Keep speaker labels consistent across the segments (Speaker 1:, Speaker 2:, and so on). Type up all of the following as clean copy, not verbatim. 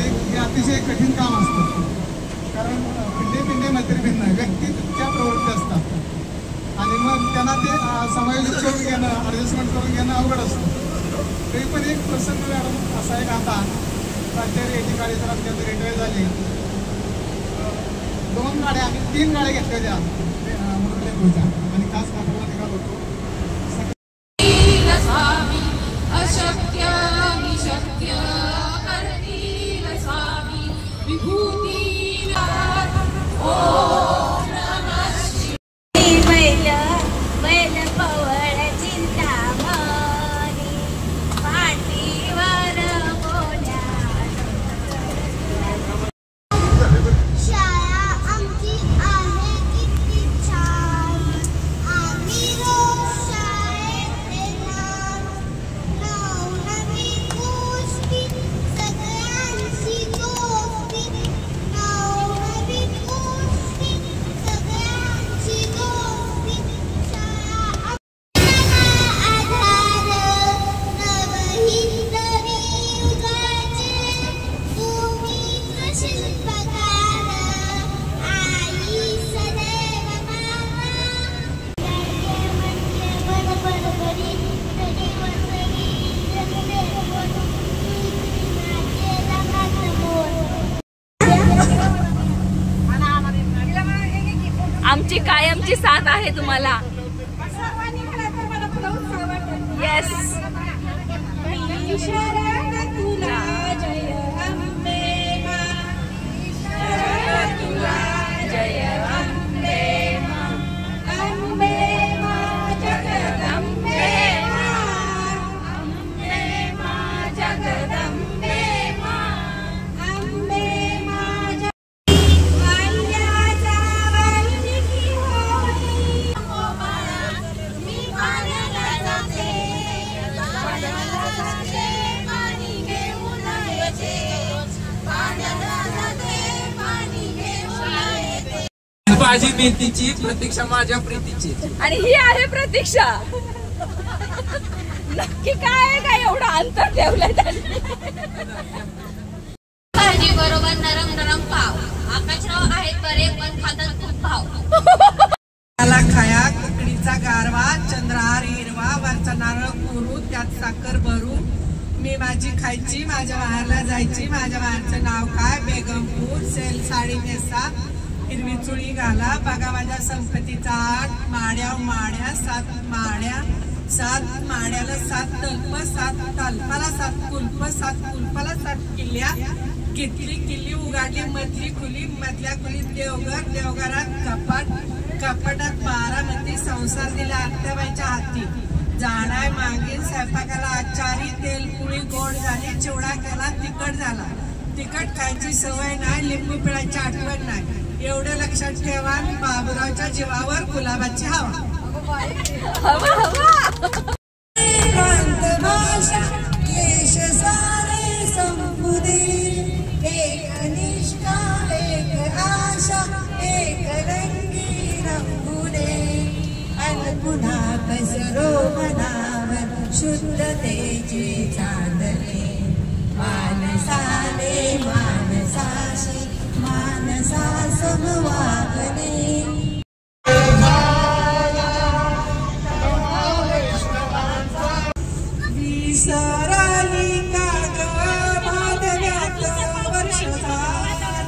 Speaker 1: हे अतिशय कठीण काम असतं, कारण पिंडे मैत्रीभिन्न व्यक्तीच्या प्रवृत्ती असतात आणि मग त्यांना ते समायोजित करून घेणं, ॲडजस्टमेंट करून घेणं अवघड असतं. तरी पण एक प्रसंग मॅडम असा एक आता प्राचार्य एकेकाळी तर आमच्या रिटायर झाले, 2 गाड्या आम्ही 3 गाड्या घेतल्या होत्या मुरलेपूरच्या आणि खास कामाला निघालो होतो.
Speaker 2: आमची कायमची साथ आहे तुम्हाला. येस.
Speaker 3: माझी भीतीची प्रतीक्षा माझ्या प्रीतीची
Speaker 2: आणि ही आहे प्रतीक्षा. नक्की काय काय एवढं अंतर ठेवलंय त्यांनी.
Speaker 4: भाजी बरोबर नरम नरम पाव. आकाशराव आहेत बरे पण खातात खूप भाव.
Speaker 5: मला खाया कुकडीचा गारवा, चंद्रहार हिरवा, वरचा नारळ कोरू, त्यात साखर भरू. मी माझी खायची, माझ्या माहेरला जायची. माझ्या माहेरचं नाव काय? बेगमपूर. सेल साडी नेसा, हिरवी चुळी घाला. बघा माझ्या संपत्तीचा आठ. माड्या माड्या 7 माड्या, 7 माड्याला 7 तल्प, 7 तल्पाला 7 कुल्प, 7 कुल्पाला 7 किल्ल्या. किल्ली किल्ली उघडली मधली खुली, मधल्या खुलीत देवघर, देवघरात कपाट, कपाटात बारामती. संसार दिला आत्याबाईच्या हाती. जाणाय मागील स्वयंपाकाला आचारी. तेल पुळी गोड झाली, चिवडा केला तिखट झाला. तिखट खायची सवय नाही, लिंबू पिळायची आठवण नाही. एवढं लक्षात ठेवा, बाबूरावच्या जीवावर गुलाबाची हवा. प्रांत भाषा केश सारे संपुदे, एक निष्ठा एक आशा, एक रंगी रंगुदे. अन पुन्हा पसरो मनावर शुद्धतेची चांदणे. मानसाने मानसाशी मानसा समवागणे. विसराली का ग भादव्यात वर्ष झाला,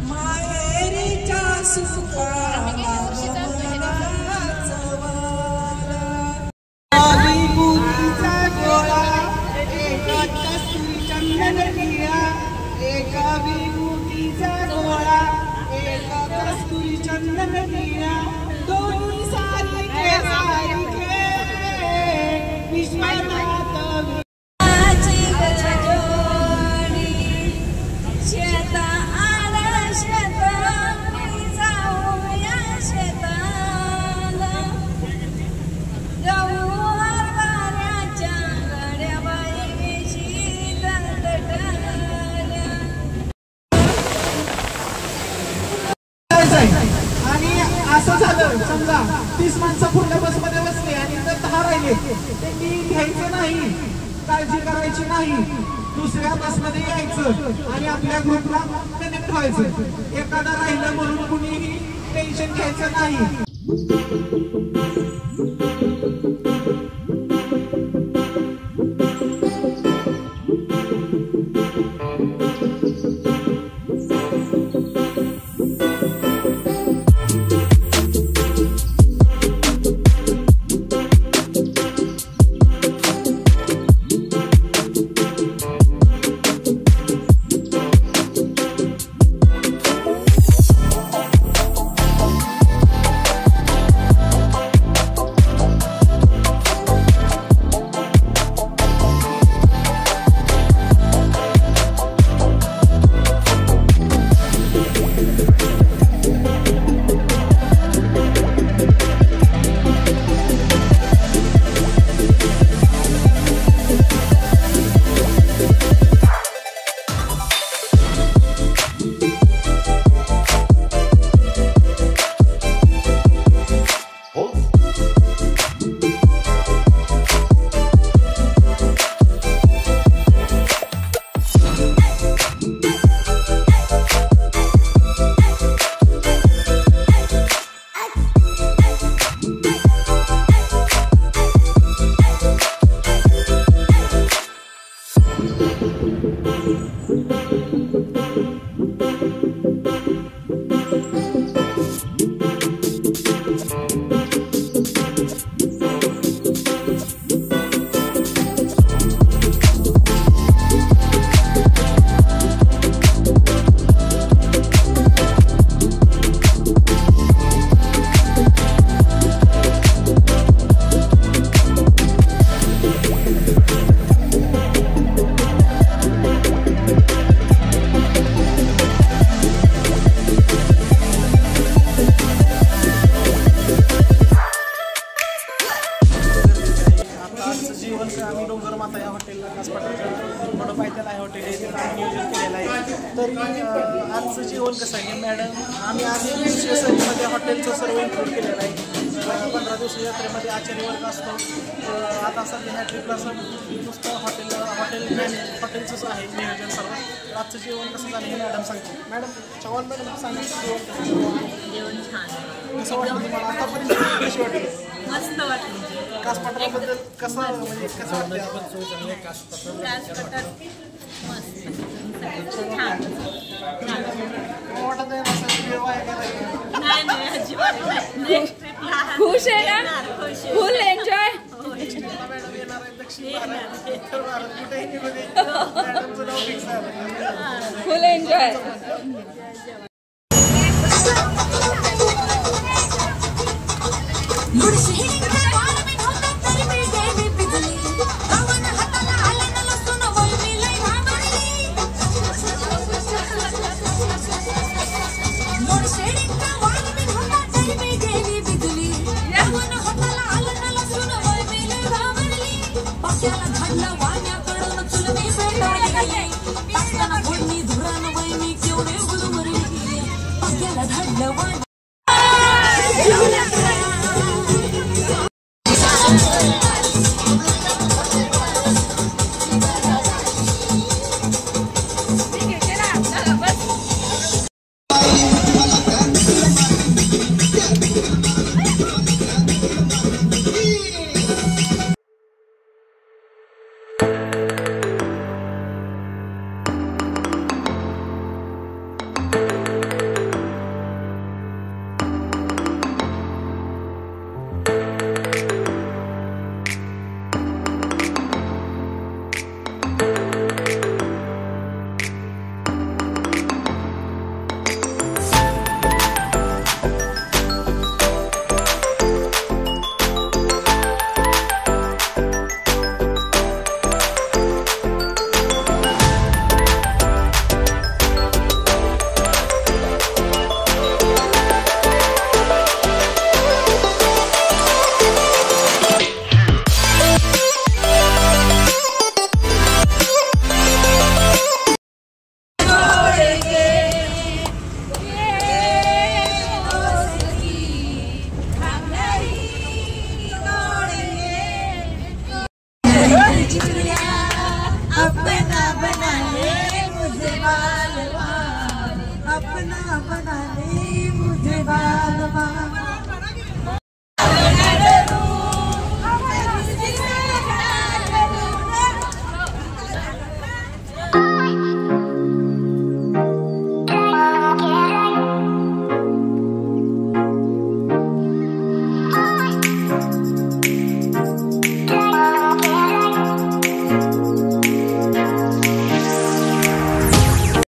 Speaker 5: माहेरीच्या सुखाला गोळा. एका कस्तुरी चंदन दिया, एका विभूतीचा गोळा. एका कस्तुरी चंदन दिया, दोन्ही सारखे सारखे. विश्वनाथ
Speaker 1: आणि असं झालं समजा 30 माणसं पुढल्या बसमध्ये बसले आणि 10 राहिले, त्यांनी घ्यायचं नाही, काळजी करायची नाही. दुसऱ्या बसमध्ये यायचं आणि आपल्या ग्रुपला कनेक्ट व्हायचं. एखादा राहिलं म्हणून कुणीही टेन्शन घ्यायचं नाही.
Speaker 6: आम्ही डोंगर माता या हॉटेलला कासपाटा पायथ्याला आहे हॉटेल आहे तिथं आम्ही नियोजन केलेलं आहे. तरी आजचं जेवण कसं आहे मॅडम, आम्ही आज दिवसीय सहलीमध्ये हॉटेलचं सर्व इन्क्लूड केलेलं आहे. 15 दिवसीय यात्रेमध्ये आचार्य वर्ग असतो. आता सध्या ह्या ट्रिपला नुसतं हॉटेलचंच आहे नियोजन सर्व. आजचं जेवण कसं झालं हे मॅडम सांगते. मॅडम चव्हाण मॅडम सांगितलं
Speaker 4: जेवण छान
Speaker 6: कसं वाटलं तुम्हाला आतापर्यंत कशी वाटली?
Speaker 4: मस्त वाटलं.
Speaker 6: कासपाटाबद्दल कसं म्हणजे कसं वाटतं? वाटत आहे असं वेळ वाया गेला
Speaker 4: नाही अजिबात नाही. नेक्स्ट ट्रिपला
Speaker 2: खुश आहे ना? फुल एन्जॉय.
Speaker 6: मॅडम येणार आहे दक्षिण भारत उत्तर भारत कुठेही निघू दे मॅडमचं नाव फिक्स आहे.
Speaker 2: फुल एन्जॉय.